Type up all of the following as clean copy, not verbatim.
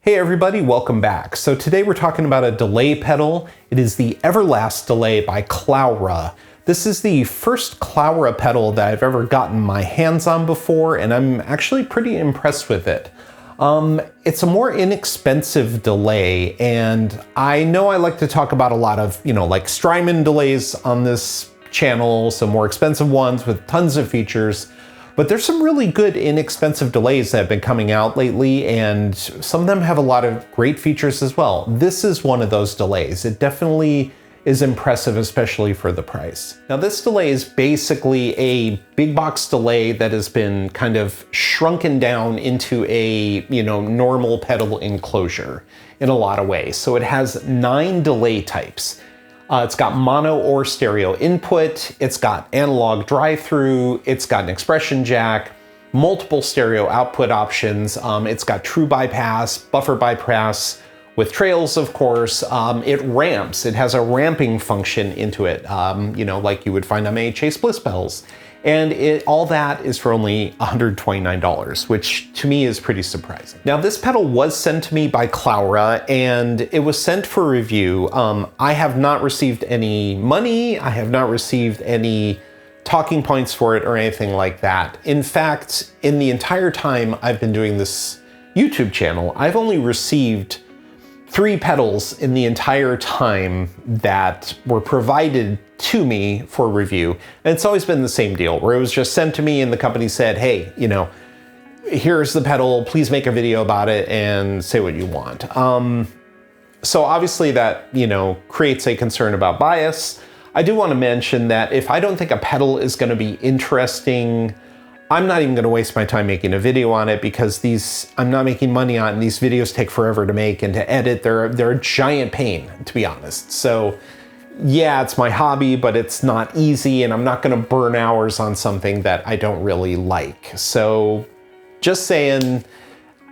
Hey everybody, welcome back. So today we're talking about a delay pedal. It is the Everlast delay by Klowra. This is the first Klowra pedal that I've ever gotten my hands on before, and I'm actually pretty impressed with it. It's a more inexpensive delay, and I know I like to talk about a lot of, like Strymon delays on this channel, some more expensive ones with tons of features. But there's some really good inexpensive delays that have been coming out lately, and some of them have a lot of great features as well. This is one of those delays. It definitely is impressive, especially for the price. Now this delay is basically a big box delay that has been kind of shrunken down into a, normal pedal enclosure in a lot of ways. So it has 9 delay types. It's got mono or stereo input, it's got analog drive-through, it's got an expression jack, multiple stereo output options, it's got true bypass, buffer bypass, with trails, of course. It ramps, it has a ramping function into it, like you would find on many Chase Bliss pedals. And all that is for only $129, which to me is pretty surprising. Now this pedal was sent to me by Klowra, and it was sent for review. I have not received any money, I have not received any talking points for it or anything like that. In fact, in the entire time I've been doing this YouTube channel, I've only received 3 pedals in the entire time that were provided to me for review. And it's always been the same deal, where it was just sent to me and the company said, hey, here's the pedal, please make a video about it and say what you want. So obviously that, creates a concern about bias. I do want to mention that if I don't think a pedal is going to be interesting, I'm not even going to waste my time making a video on it, because I'm not making money on it, and these videos take forever to make and to edit. They're a giant pain, to be honest. So yeah, it's my hobby, but it's not easy, and I'm not going to burn hours on something that I don't really like. So just saying,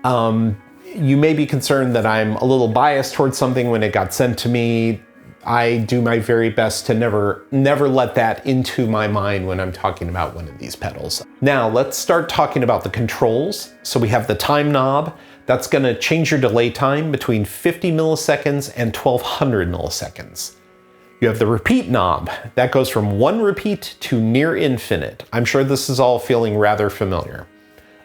you may be concerned that I'm a little biased towards something when it got sent to me. I do my very best to never let that into my mind when I'm talking about one of these pedals. Now let's start talking about the controls. So we have the time knob. That's going to change your delay time between 50 milliseconds and 1200 milliseconds. You have the repeat knob. That goes from 1 repeat to near infinite. I'm sure this is all feeling rather familiar.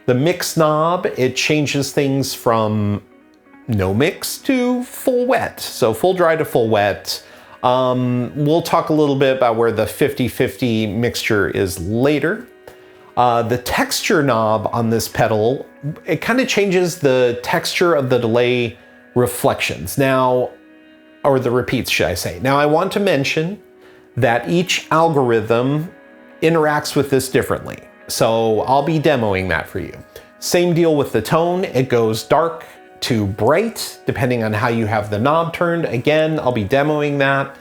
The mix knob, it changes things from no mix to full wet. So full dry to full wet. We'll talk a little bit about where the 50-50 mixture is later. The texture knob on this pedal, it kind of changes the texture of the delay reflections. Now, or the repeats, should I say. Now I want to mention that each algorithm interacts with this differently. So I'll be demoing that for you. Same deal with the tone. It goes dark to bright, depending on how you have the knob turned. Again, I'll be demoing that.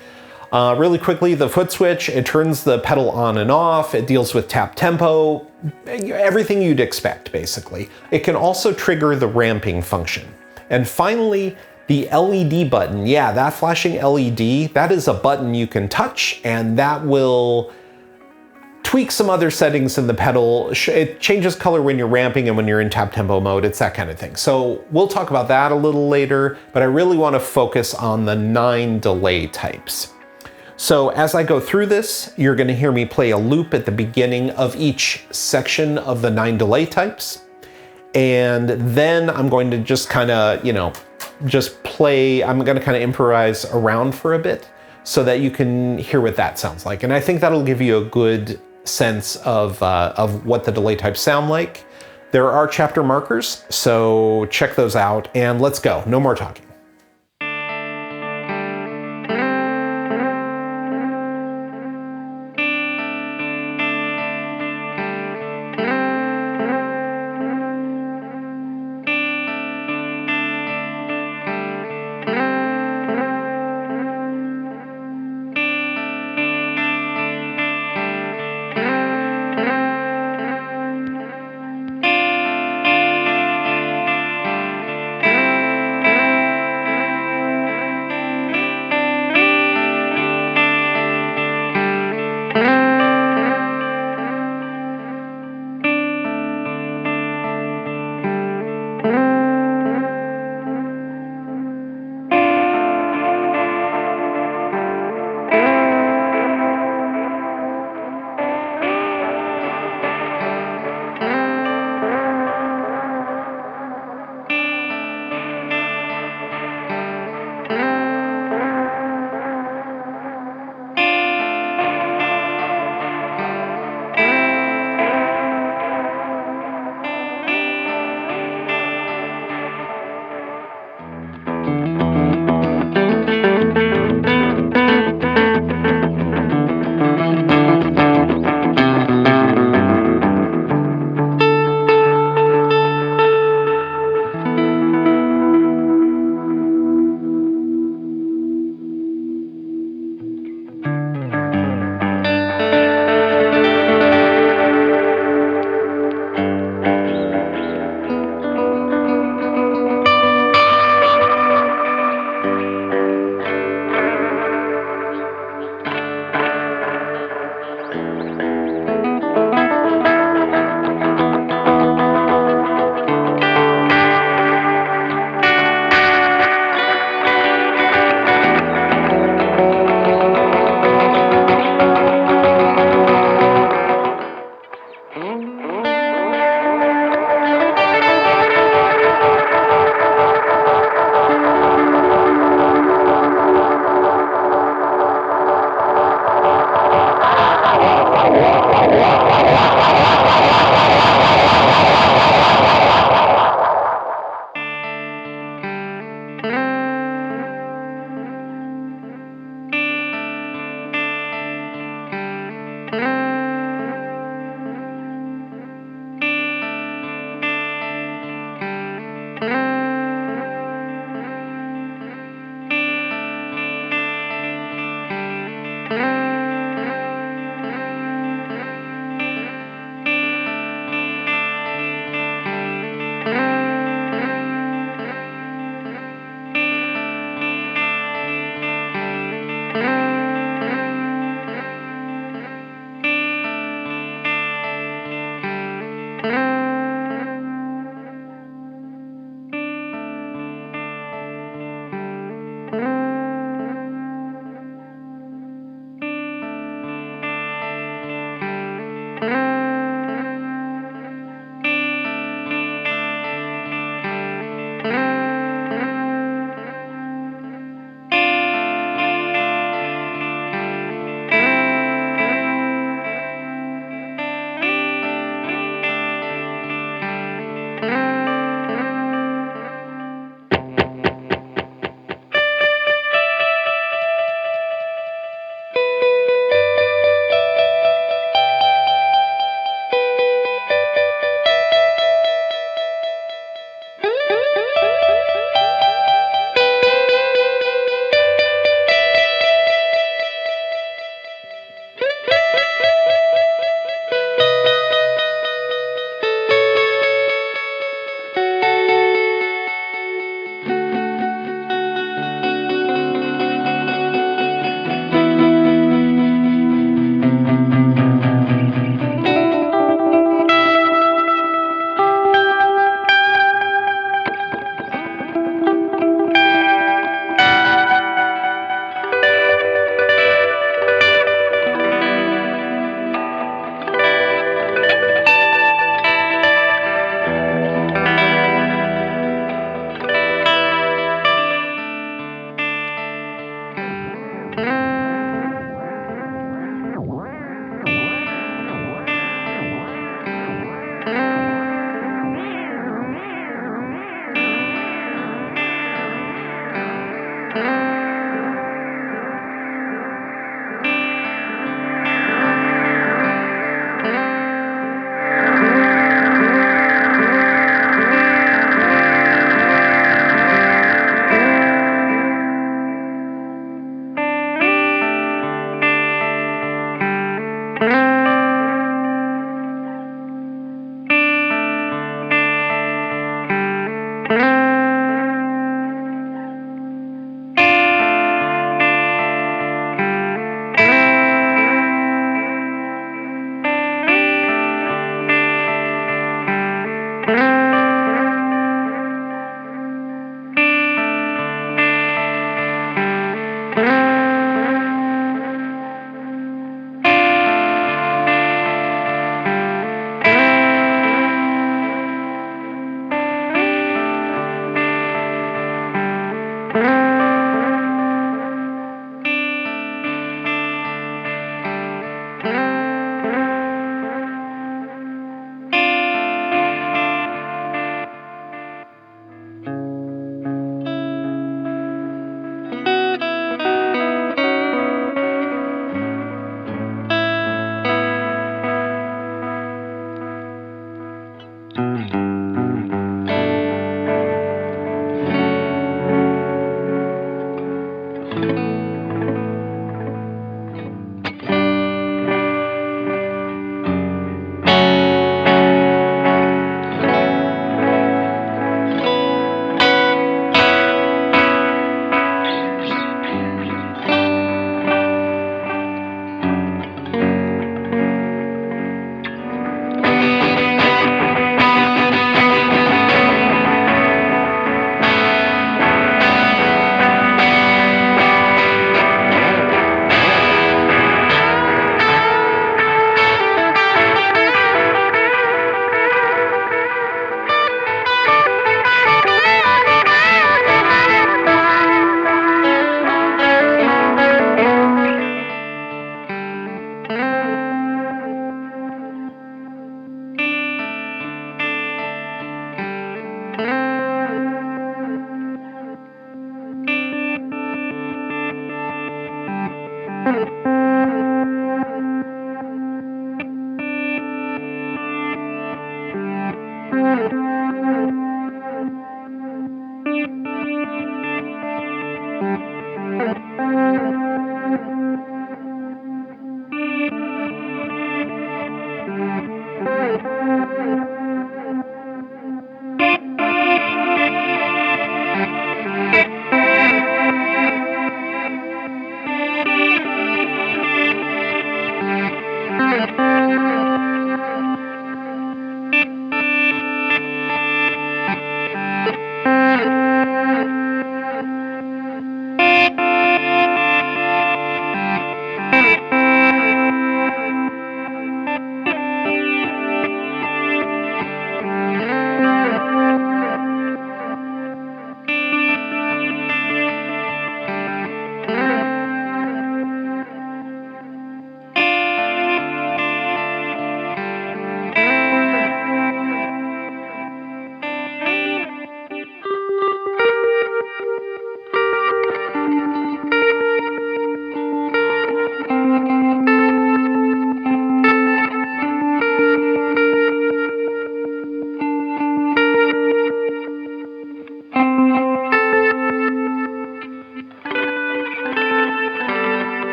Really quickly, the foot switch, it turns the pedal on and off. It deals with tap tempo, everything you'd expect, basically. It can also trigger the ramping function. And finally, the LED button. Yeah, that flashing LED, that is a button you can touch, and that will tweak some other settings in the pedal. It changes color when you're ramping and when you're in tap tempo mode. It's that kind of thing. So we'll talk about that a little later, but I really want to focus on the 9 delay types. So as I go through this, you're going to hear me play a loop at the beginning of each section of the 9 delay types. And then I'm going to just kind of, just play, I'm going to kind of improvise around for a bit so that you can hear what that sounds like. And I think that'll give you a good sense of what the delay types sound like. There are chapter markers, so check those out, and let's go. No more talking.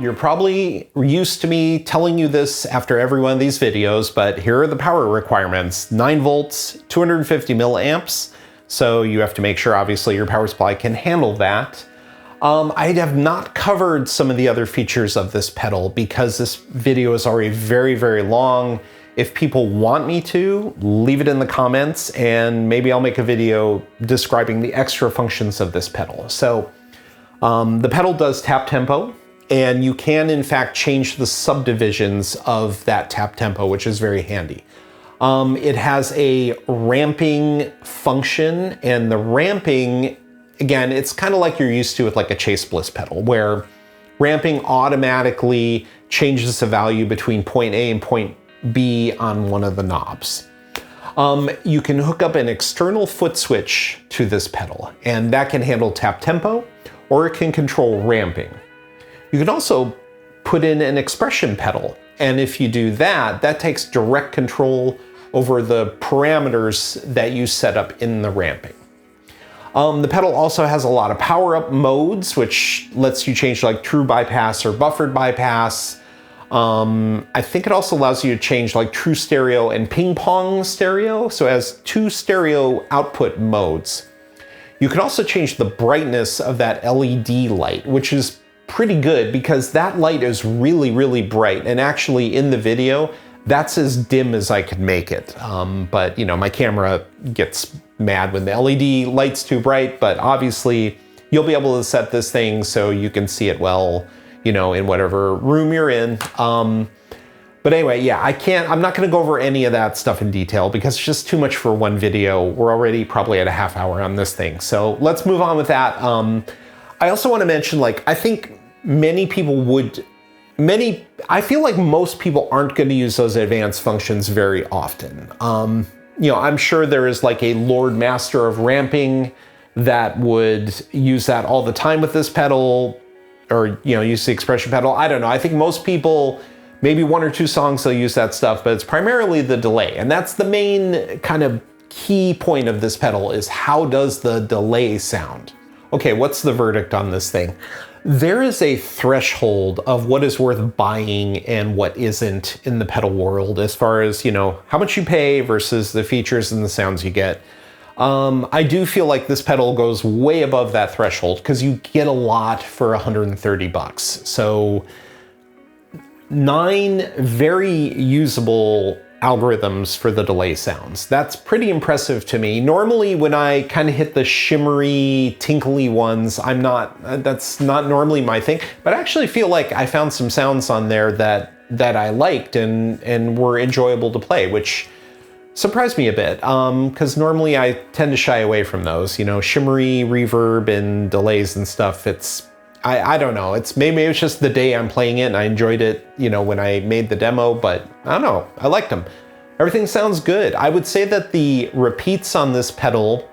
You're probably used to me telling you this after every one of these videos, but here are the power requirements. 9 volts, 250 milliamps. So you have to make sure, obviously, your power supply can handle that. I have not covered some of the other features of this pedal because this video is already very, very long. If people want me to, leave it in the comments and maybe I'll make a video describing the extra functions of this pedal. So the pedal does tap tempo, and you can in fact change the subdivisions of that tap tempo, which is very handy. It has a ramping function, and the ramping, again, it's kind of like you're used to with like a Chase Bliss pedal, where ramping automatically changes the value between point A and point B on one of the knobs. You can hook up an external foot switch to this pedal, and that can handle tap tempo, or it can control ramping. You can also put in an expression pedal, and if you do that, that takes direct control over the parameters that you set up in the ramping. The pedal also has a lot of power-up modes, which lets you change like true bypass or buffered bypass. I think it also allows you to change like true stereo and ping pong stereo, so it has 2 stereo output modes. You can also change the brightness of that LED light, which is pretty good because that light is really, really bright. And actually in the video, that's as dim as I could make it. But you know, my camera gets mad when the LED light's too bright, but obviously you'll be able to set this thing so you can see it well, you know, in whatever room you're in. But anyway, yeah, I'm not gonna go over any of that stuff in detail because it's just too much for one video. We're already probably at a half hour on this thing. So let's move on with that. I also want to mention, like, I think I feel like most people aren't going to use those advanced functions very often. You know, I'm sure there is like a Lord Master of ramping that would use that all the time with this pedal, or, you know, use the expression pedal. I don't know. I think most people, maybe 1 or 2 songs they'll use that stuff, but it's primarily the delay. And that's the main kind of key point of this pedal, is how does the delay sound? Okay, what's the verdict on this thing? There is a threshold of what is worth buying and what isn't in the pedal world, as far as, you know, how much you pay versus the features and the sounds you get. I do feel like this pedal goes way above that threshold because you get a lot for 130 bucks. So 9 very usable algorithms for the delay sounds. That's pretty impressive to me. Normally when I kind of hit the shimmery, tinkly ones, that's not normally my thing, but I actually feel like I found some sounds on there that I liked and were enjoyable to play, which surprised me a bit, because normally I tend to shy away from those, you know, shimmery reverb and delays and stuff. I don't know, maybe it's just the day I'm playing it and I enjoyed it, you know, when I made the demo, but I don't know, I liked them. Everything sounds good. I would say that the repeats on this pedal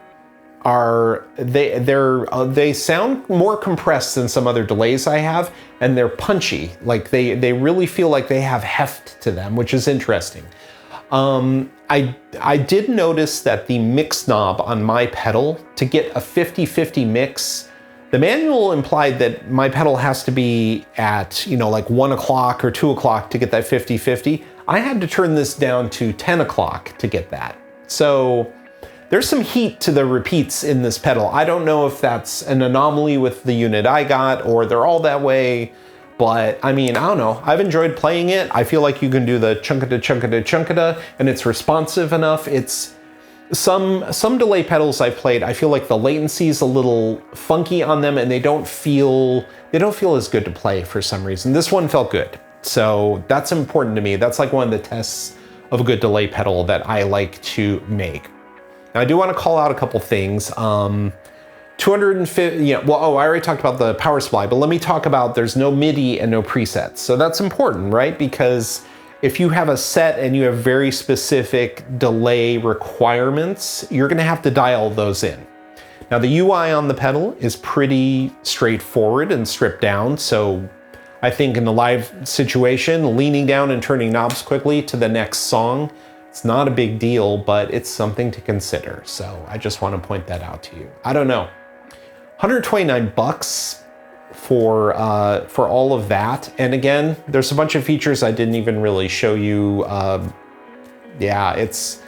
they sound more compressed than some other delays I have, and they're punchy. Like they really feel like they have heft to them, which is interesting. I did notice that the mix knob on my pedal, to get a 50-50 mix, the manual implied that my pedal has to be at, you know, like 1 o'clock or 2 o'clock to get that 50-50. I had to turn this down to 10 o'clock to get that. So there's some heat to the repeats in this pedal. I don't know if that's an anomaly with the unit I got or they're all that way, But I mean, I don't know. I've enjoyed playing it. I feel like you can do the chunkada, chunkada, chunkada, and it's responsive enough. It's some delay pedals I've played, I feel like the latency is a little funky on them and they don't feel as good to play for some reason. This one felt good. So that's important to me. That's like one of the tests of a good delay pedal that I like to make. Now I do want to call out a couple things. 250, I already talked about the power supply, but let me talk about there's no MIDI and no presets. So that's important, right? Because if you have a set and you have very specific delay requirements, you're gonna have to dial those in. Now the UI on the pedal is pretty straightforward and stripped down. So I think in the live situation, leaning down and turning knobs quickly to the next song, it's not a big deal, but it's something to consider. So I just want to point that out to you. I don't know. 129 bucks for all of that. And again, there's a bunch of features I didn't even really show you. Yeah, it's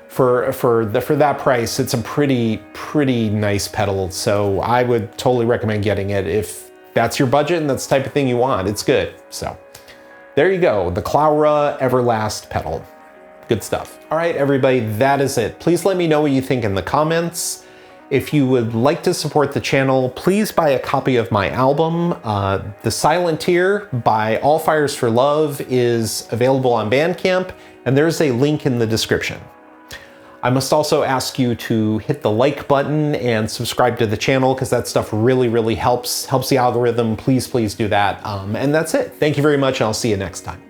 for that price, it's a pretty nice pedal. So I would totally recommend getting it if that's your budget and that's the type of thing you want. It's good. So there you go, the Klowra Everlast pedal. Good stuff. All right, everybody, that is it. Please let me know what you think in the comments. If you would like to support the channel, please buy a copy of my album. The Silent Tear by All Fires for Love is available on Bandcamp, and there's a link in the description. I must also ask you to hit the like button and subscribe to the channel because that stuff really helps the algorithm. Please do that. And that's it. Thank you very much, and I'll see you next time.